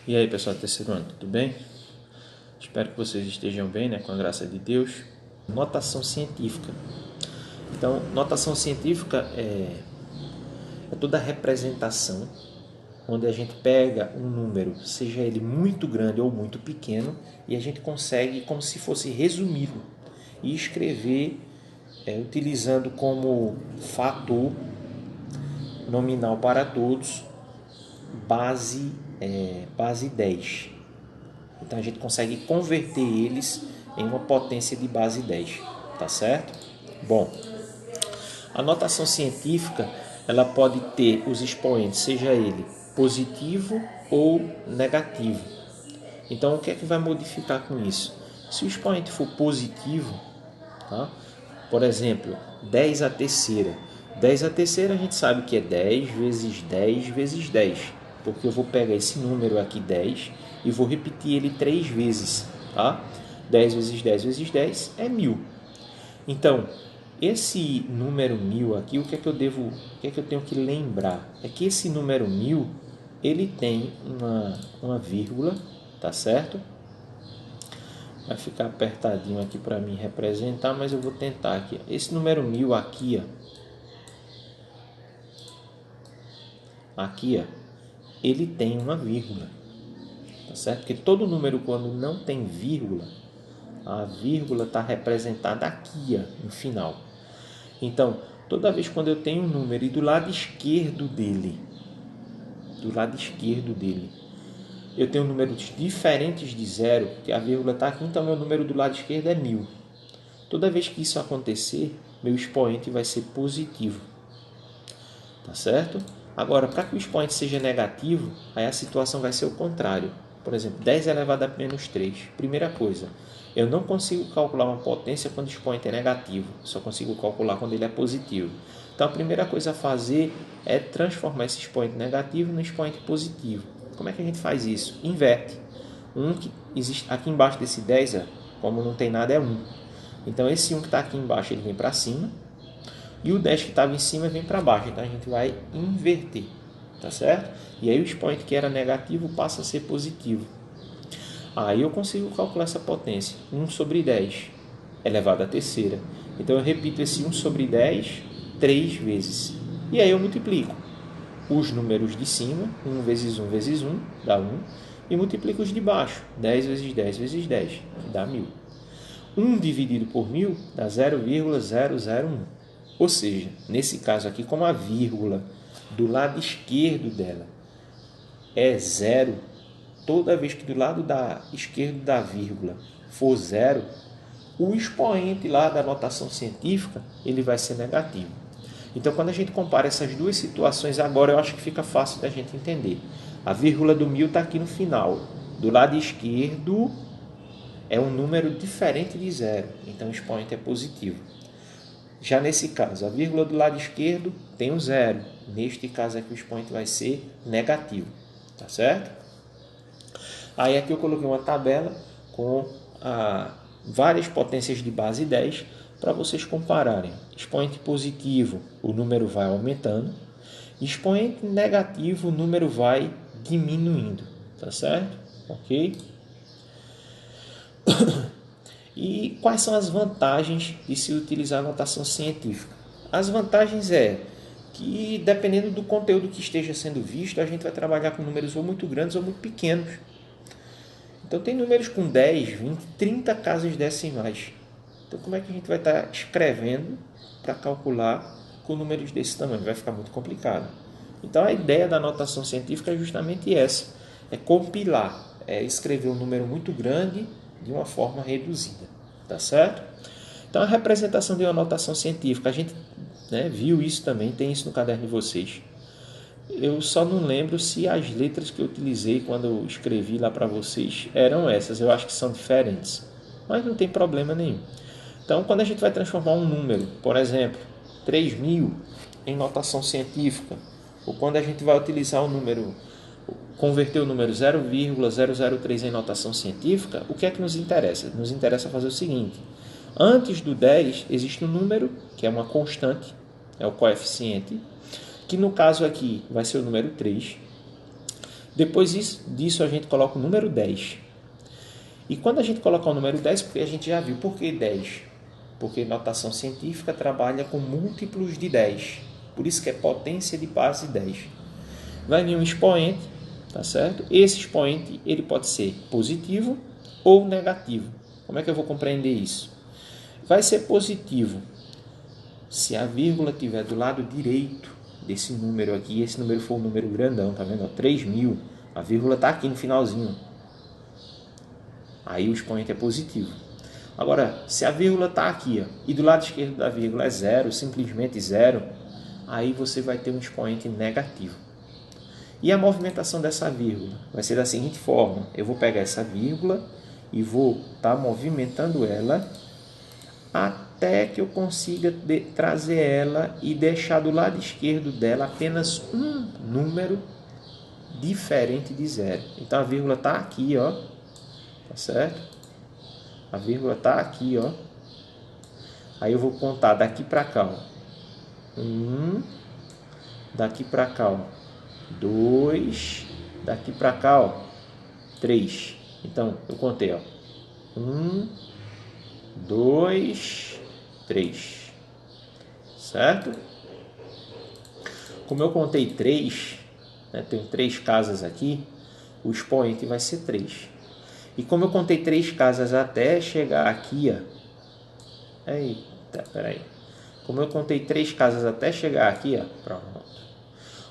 E aí, pessoal do terceiro ano, tudo bem? Espero que vocês estejam bem, né, com a graça de Deus. Notação científica. Então, notação científica é toda a representação onde a gente pega um número, seja ele muito grande ou muito pequeno, e a gente consegue, como se fosse resumi-lo e escrever utilizando como fator nominal para todos base 10. Então a gente consegue converter eles em uma potência de base 10, tá certo? Bom, a notação científica ela pode ter os expoentes, seja ele positivo ou negativo. Então o que é que vai modificar com isso? Se o expoente for positivo, tá? Por exemplo, 10 à terceira. 10 à terceira a gente sabe que é 10 vezes 10 vezes 10, porque eu vou pegar esse número aqui 10 e vou repetir ele 3 vezes, tá? 10 vezes 10 vezes 10 é 1000. Então, esse número 1000 aqui, o que é que eu tenho que lembrar? É que esse número 1000, ele tem uma vírgula, tá certo? Vai ficar apertadinho aqui para mim representar, mas eu vou tentar aqui. Esse número 1000 aqui, ele tem uma vírgula, tá certo? Porque todo número, quando não tem vírgula, a vírgula está representada aqui, no final. Então, toda vez quando eu tenho um número e do lado esquerdo dele, eu tenho números diferentes de zero, que a vírgula está aqui, então meu número do lado esquerdo é 1000. Toda vez que isso acontecer, meu expoente vai ser positivo, tá certo? Agora, para que o expoente seja negativo, aí a situação vai ser o contrário. Por exemplo, 10 elevado a menos 3. Primeira coisa, eu não consigo calcular uma potência quando o expoente é negativo, só consigo calcular quando ele é positivo. Então, a primeira coisa a fazer é transformar esse expoente negativo no expoente positivo. Como é que a gente faz isso? Inverte. Que existe aqui embaixo desse 10, como não tem nada, é 1. Então, esse 1 que está aqui embaixo, ele vem para cima. E o 10 que estava em cima vem para baixo. Então, a gente vai inverter. Tá certo? E aí, o expoente que era negativo passa a ser positivo. Aí, eu consigo calcular essa potência. 1 sobre 10 elevado à terceira. Então, eu repito esse 1 sobre 10 3 vezes. E aí, eu multiplico os números de cima, 1 vezes 1 vezes 1, dá 1. E multiplico os de baixo, 10 vezes 10 vezes 10, que dá 1000. 1 dividido por 1000 dá 0,001. Ou seja, nesse caso aqui, como a vírgula do lado esquerdo dela é 0, toda vez que do lado esquerdo da vírgula for 0, o expoente lá da notação científica ele vai ser negativo. Então, quando a gente compara essas duas situações, agora eu acho que fica fácil da gente entender. A vírgula do 1000 está aqui no final. Do lado esquerdo é um número diferente de 0, então o expoente é positivo. Já nesse caso, a vírgula do lado esquerdo tem um 0. Neste caso aqui, o expoente vai ser negativo. Tá certo? Aí aqui eu coloquei uma tabela com várias potências de base 10 para vocês compararem. Expoente positivo, o número vai aumentando. Expoente negativo, o número vai diminuindo. Tá certo? Ok? E quais são as vantagens de se utilizar a notação científica? As vantagens é que, dependendo do conteúdo que esteja sendo visto, a gente vai trabalhar com números ou muito grandes ou muito pequenos. Então, tem números com 10, 20, 30 casas decimais. Então, como é que a gente vai estar escrevendo para calcular com números desse tamanho? Vai ficar muito complicado. Então, a ideia da notação científica é justamente essa. É compilar, é escrever um número muito grande de uma forma reduzida. Tá certo? Então, a representação de uma notação científica, a gente viu isso também, tem isso no caderno de vocês. Eu só não lembro se as letras que eu utilizei quando eu escrevi lá para vocês eram essas. Eu acho que são diferentes, mas não tem problema nenhum. Então, quando a gente vai transformar um número, por exemplo, 3000 em notação científica, ou quando a gente vai utilizar o número, converter o número 0,003 em notação científica, o que é que nos interessa? Nos interessa fazer o seguinte: antes do 10 existe um número, que é uma constante, é o coeficiente, que no caso aqui vai ser o número 3. Depois disso, a gente coloca o número 10. E quando a gente colocar o número 10, porque a gente já viu, por que 10? Porque notação científica trabalha com múltiplos de 10. Por isso que é potência de base 10. Vai vir um expoente, tá certo? Esse expoente ele pode ser positivo ou negativo. Como é que eu vou compreender isso? Vai ser positivo se a vírgula estiver do lado direito desse número aqui, esse número for um número grandão, tá vendo? 3.000, a vírgula está aqui no finalzinho. Aí o expoente é positivo. Agora, se a vírgula está aqui, ó, e do lado esquerdo da vírgula é zero, simplesmente zero, aí você vai ter um expoente negativo. E a movimentação dessa vírgula vai ser da seguinte forma: eu vou pegar essa vírgula e vou estar movimentando ela até que eu consiga trazer ela e deixar do lado esquerdo dela apenas um número diferente de zero. Então a vírgula está aqui, ó, tá certo? A vírgula está aqui, ó. Aí eu vou contar daqui para cá, ó. 1, daqui para cá, ó. 2, daqui para cá, ó. 3. Então eu contei, ó. 1, 2, 3. Certo? Como eu contei 3, né, tem 3 casas aqui, o expoente vai ser 3. E como eu contei 3 casas até chegar aqui, ó. Eita, peraí. Como eu contei 3 casas até chegar aqui, ó. Pronto.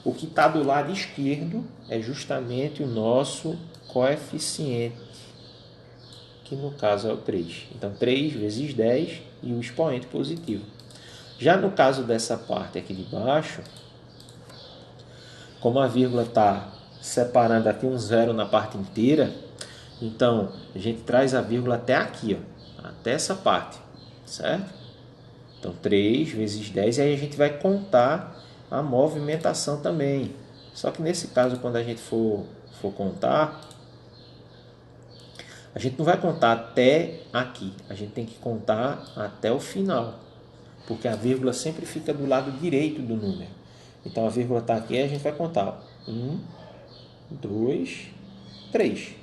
O que está do lado esquerdo é justamente o nosso coeficiente, que no caso é o 3. Então, 3 vezes 10 e o expoente positivo. Já no caso dessa parte aqui de baixo, como a vírgula está separando aqui um zero na parte inteira, então a gente traz a vírgula até aqui, ó, até essa parte, certo? Então, 3 vezes 10, e aí a gente vai contar a movimentação também. Só que nesse caso, quando a gente for contar, a gente não vai contar até aqui, a gente tem que contar até o final, porque a vírgula sempre fica do lado direito do número. Então a vírgula está aqui e a gente vai contar 1, 2, 3.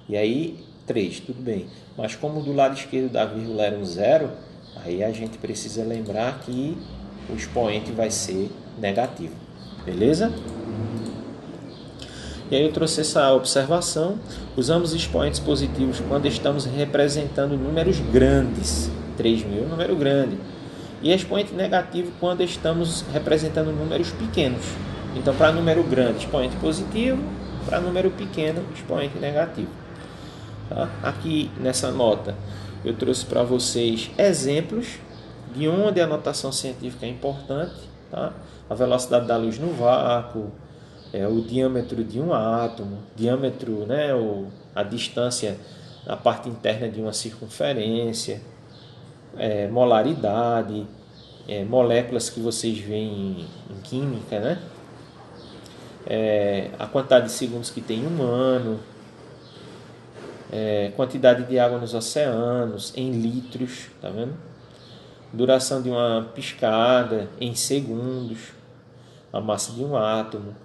E aí 3, tudo bem. Mas como do lado esquerdo da vírgula era um zero, aí a gente precisa lembrar que o expoente vai ser negativo. Beleza? E aí eu trouxe essa observação. Usamos expoentes positivos quando estamos representando números grandes. 3.000 é um número grande. E expoente negativo quando estamos representando números pequenos. Então, para número grande, expoente positivo. Para número pequeno, expoente negativo. Tá? Aqui nessa nota, eu trouxe para vocês exemplos de onde a notação científica é importante. Tá? A velocidade da luz no vácuo, o diâmetro de um átomo, diâmetro, né, a distância na parte interna de uma circunferência, molaridade, moléculas que vocês veem em química, né? A quantidade de segundos que tem um ano, quantidade de água nos oceanos, em litros, tá vendo? Duração de uma piscada em segundos, a massa de um átomo.